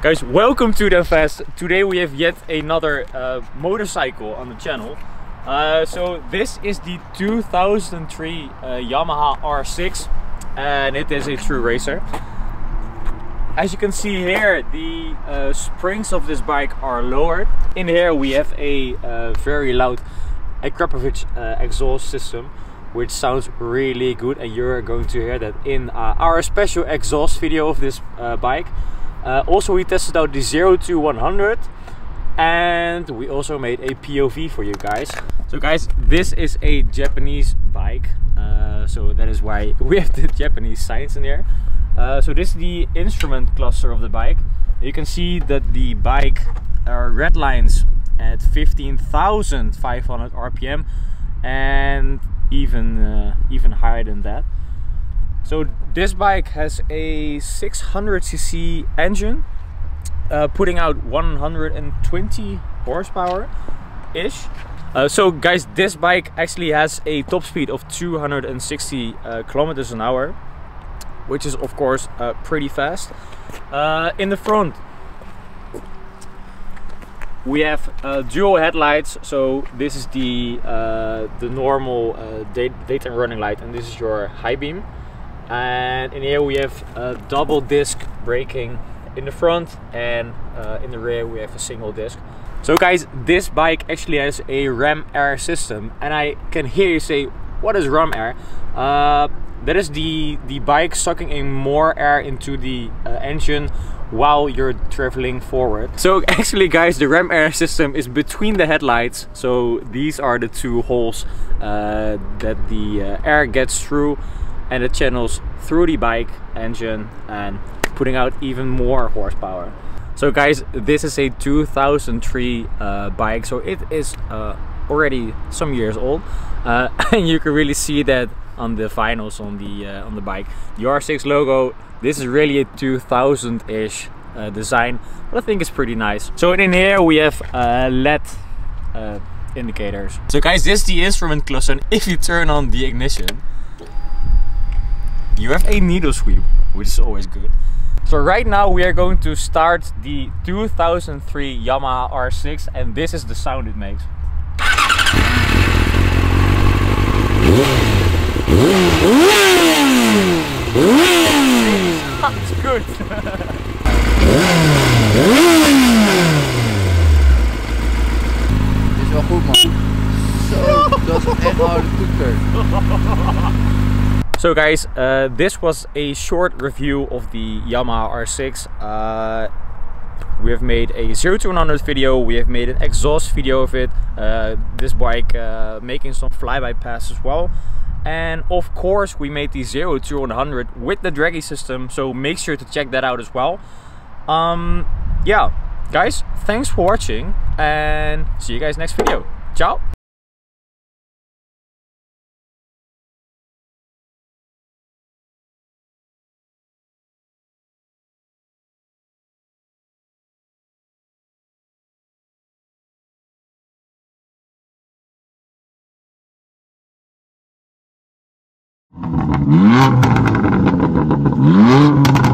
Guys, welcome to the Fest. Today we have yet another motorcycle on the channel. So this is the 2003 Yamaha R6 and it is a true racer. As you can see here, the springs of this bike are lowered. In here we have a very loud Akrapovic exhaust system, which sounds really good, and you're going to hear that in our special exhaust video of this bike. Also, we tested out the 0 to 100 and we also made a POV for you guys. So guys, this is a Japanese bike, so that is why we have the Japanese signs in there. So this is the instrument cluster of the bike. You can see that the bike red lines at 15,500 RPM and even higher than that. So this bike has a 600cc engine, putting out 120 horsepower ish. So guys, this bike actually has a top speed of 260 kilometers an hour, which is of course pretty fast. In the front we have dual headlights. So this is the normal daytime running light, and this is your high beam. And in here we have double disc braking in the front, and in the rear we have a single disc. So guys, this bike actually has a ram air system, and I can hear you say, what is ram air? That is the bike sucking in more air into the engine while you're traveling forward. So actually guys, the ram air system is between the headlights. So these are the two holes that the air gets through, and it channels through the bike engine and putting out even more horsepower. So guys, this is a 2003 bike, so it is already some years old, and you can really see that on the vinyls on the bike. The R6 logo, this is really a 2000-ish design, but I think it's pretty nice. So in here we have LED indicators. So guys, this is the instrument cluster, and if you turn on the ignition, you have a needle sweep, which is always good. So right now we are going to start the 2003 Yamaha R6, and this is the sound it makes. Sounds good. Dit is wel goed, man. Zo, dat is echt harde toeter. So guys, this was a short review of the Yamaha R6. We have made a 0 to 100 video, we have made an exhaust video of it, this bike making some flyby pass as well. And of course we made the 0 to 100 with the Dragy system, so make sure to check that out as well. Yeah, guys, thanks for watching and see you guys next video. Ciao! Mm-hmm.